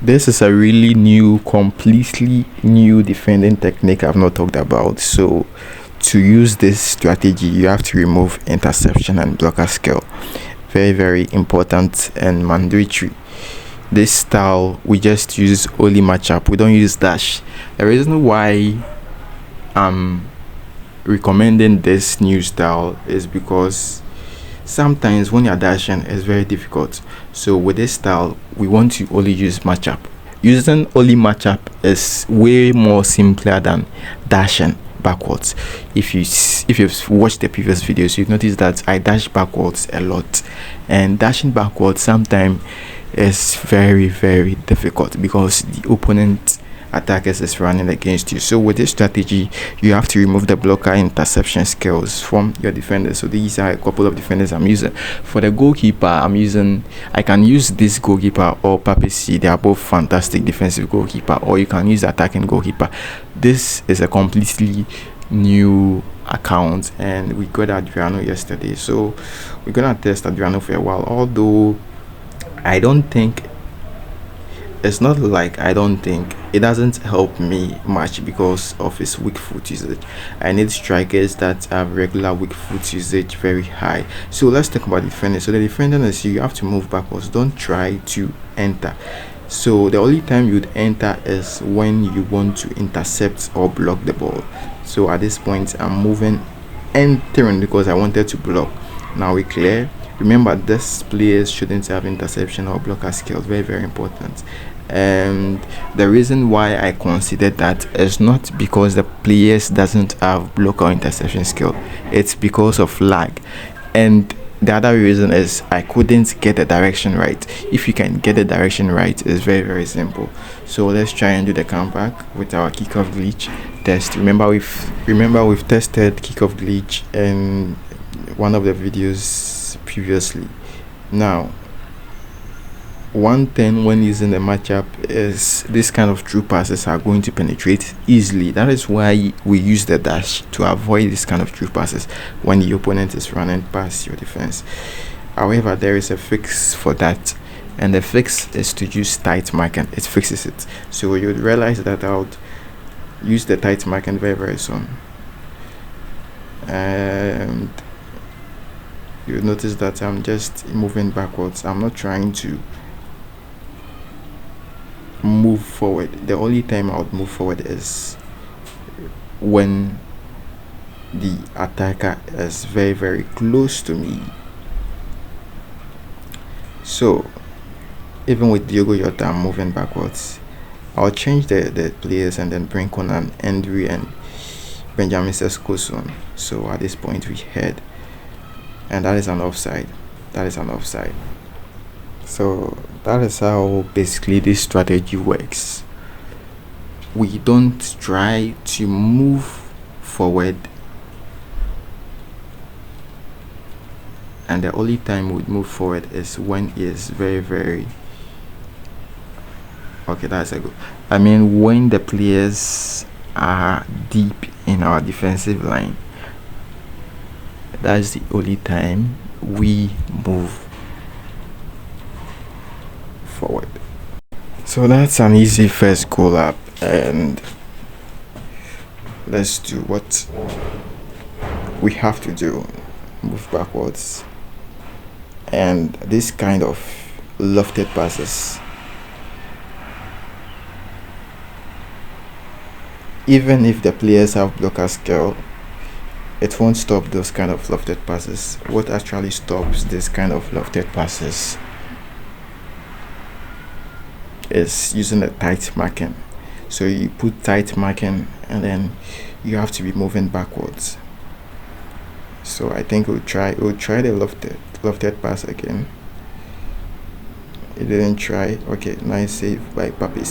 This is a really new, completely new defending technique I've not talked about. So, to use this strategy, you have to remove interception and blocker skill. Very, very important and mandatory. This style, we just use only matchup, we don't use dash. The reason why I'm recommending this new style is because sometimes when you're dashing it's very difficult. So with this style we want to only use matchup. Using only matchup is way more simpler than dashing backwards. If you've watched the previous videos, you've noticed that I dash backwards a lot, and dashing backwards sometimes is very, very difficult because the opponent attackers is running against you. So with this strategy, you have to remove the blocker interception skills from your defenders. So these are a couple of defenders I'm using. For the goalkeeper, I can use this goalkeeper or Pape. They are both fantastic defensive goalkeeper, or you can use attacking goalkeeper. This is a completely new account, and we got Adriano yesterday, so we're gonna test Adriano for a while. Although I don't think it's not like I don't think it doesn't help me much because of his weak foot usage. I need strikers that have regular weak foot usage very high. So let's talk about defending. So the defending is you have to move backwards, don't try to enter. So the only time you'd enter is when you want to intercept or block the ball. So at this point I'm moving, entering because I wanted to block. Now we clear. Remember, this players shouldn't have interception or blocker skills. Very, very important. And the reason why I consider that is not because the players doesn't have blocker or interception skill. It's because of lag. And the other reason is I couldn't get the direction right. If you can get the direction right, it's very, very simple. So let's try and do the comeback with our kickoff glitch test. Remember we've tested kickoff glitch in one of the videos previously. Now, one thing when using the matchup is this kind of through passes are going to penetrate easily. That is why we use the dash, to avoid this kind of through passes when the opponent is running past your defense. However, there is a fix for that, and the fix is to use tight marking. It fixes it. So you'll realize that I'll use the tight marking very, very soon. And you'll notice that I'm just moving backwards. I'm not trying to move forward. The only time I would move forward is when the attacker is very, very close to me. So even with Diogo Jota, I'm moving backwards. I'll change the players and then bring on an Andrew and Benjamin Sesko soon. So at this point we head, and that is an offside. So that is how basically this strategy works. We don't try to move forward, and the only time we move forward is when it is very, very okay. That's a good. When the players are deep in our defensive line, that's the only time we move forward. So that's an easy first goal up, and let's do what we have to do. Move backwards, and this kind of lofted passes, even if the players have blocker skill, it won't stop those kind of lofted passes. What actually stops this kind of lofted passes is using the tight marking. So you put tight marking and then you have to be moving backwards. So I think we'll try the lofted pass again. It didn't try. Okay, nice save by Pape.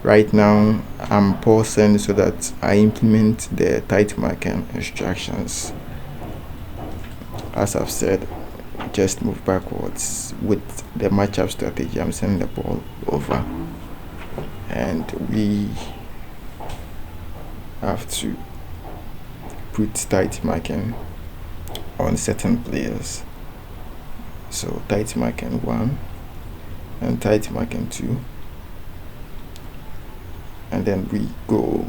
Right now I'm pausing so that I implement the tight marking instructions. As I've said, just move backwards. With the matchup strategy, I'm sending the ball over, and we have to put tight marking on certain players. So tight marking 1, and tight marking too, and then we go.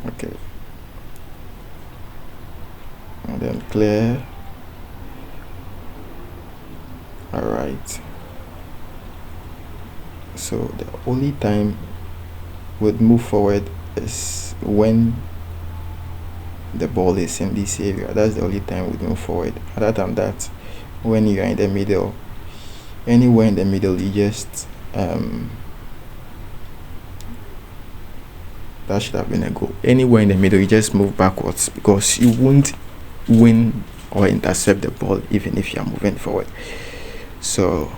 Okay, and then clear. All right, so the only time we'd move forward is when the ball is in this area. That's the only time we'd move forward. Other than that, when you're in the middle, anywhere in the middle, you just that should have been a goal. Anywhere in the middle, you just move backwards, because you won't win or intercept the ball even if you're moving forward. So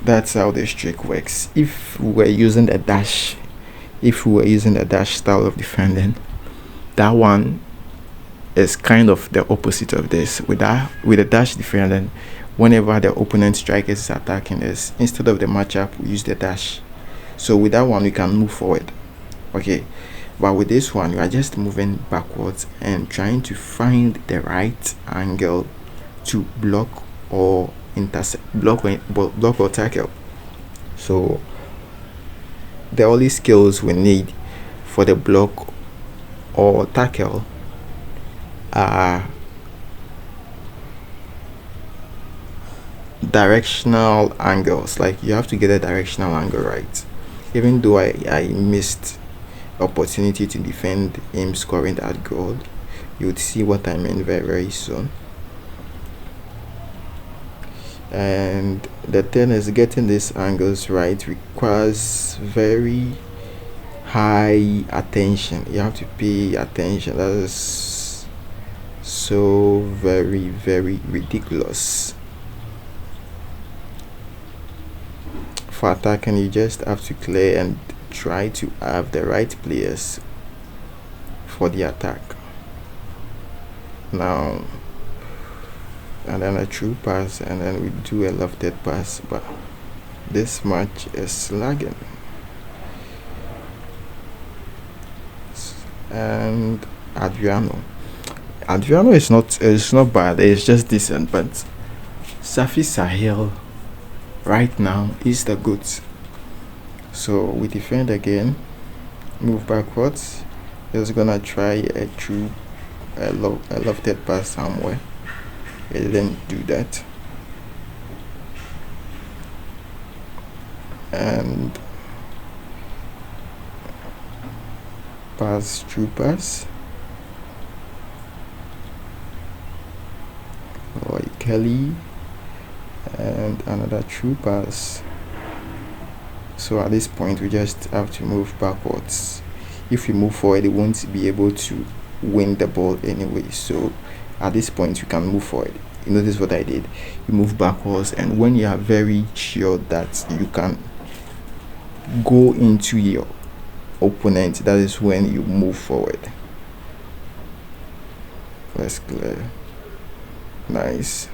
that's how this trick works. If we were using the dash style of defending, that one is kind of the opposite of this. With the dash defending, whenever the opponent striker is attacking us, instead of the matchup, we use the dash. So with that one, we can move forward. Okay, but with this one, you are just moving backwards and trying to find the right angle to block or intercept, block or tackle. So the only skills we need for the block or tackle are directional angles. Like, you have to get a directional angle right. Even though I missed opportunity to defend him scoring that goal, you would see what I mean very, very soon. And the thing is, getting these angles right requires very high attention. You have to pay attention. That is so very, very ridiculous. For attacking, you just have to clear and try to have the right players for the attack. Now, and then a true pass, and then we do a lofted pass, but this match is lagging. And Adriano is not bad, it's just decent, but Safi Sahel right now is the goods. So we defend again, move backwards. He's gonna try a lofted pass somewhere. He didn't do that, and pass, true pass. Like Kelly, and another true pass. So at this point, we just have to move backwards. If we move forward, we won't be able to win the ball anyway. So at this point, you can move forward. You notice what I did? You move backwards, and when you are very sure that you can go into your opponent, that is when you move forward. Let's clear. Nice.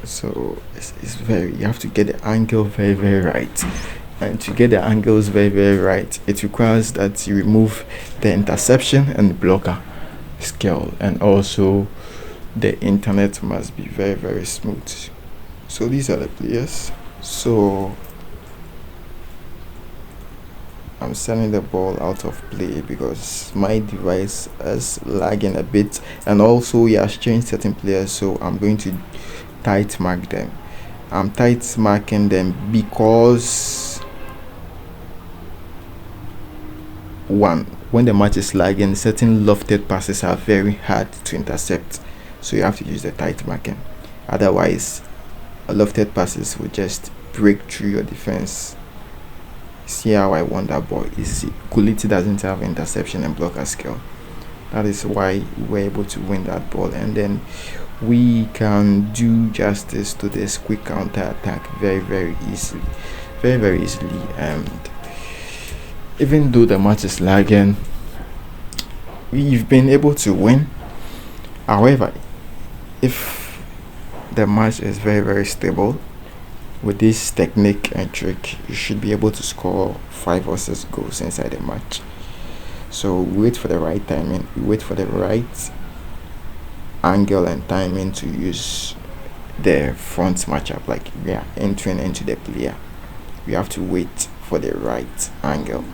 So you have to get the angle very, very right. And to get the angles very, very right, it requires that you remove the interception and blocker skill, and also the internet must be very, very smooth. So these are the players. So I'm sending the ball out of play because my device is lagging a bit, and also he has changed certain players, so I'm going to tight mark them. I'm tight marking them because when the match is lagging, certain lofted passes are very hard to intercept, so you have to use the tight marking. Otherwise, lofted passes will just break through your defense. See how I won that ball? Easy. Kuliti doesn't have interception and blocker skill. That is why we were able to win that ball, and then we can do justice to this quick counter attack very, very easily. And even though the match is lagging, we've been able to win. However, if the match is very, very stable With this technique and trick, you should be able to score 5 or 6 goals inside a match. So wait for the right timing, wait for the right angle and timing to use the front matchup. Like we are entering into the player, we have to wait for the right angle,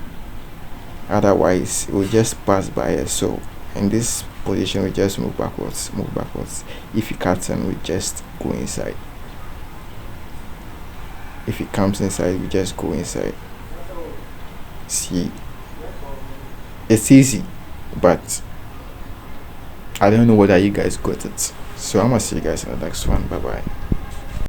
otherwise it will just pass by us. So in this position we just move backwards. If he cuts in, we just go inside. If he comes inside, we just go inside. See, it's easy, but I don't know whether you guys got it. So I'm gonna see you guys in the next one. Bye bye.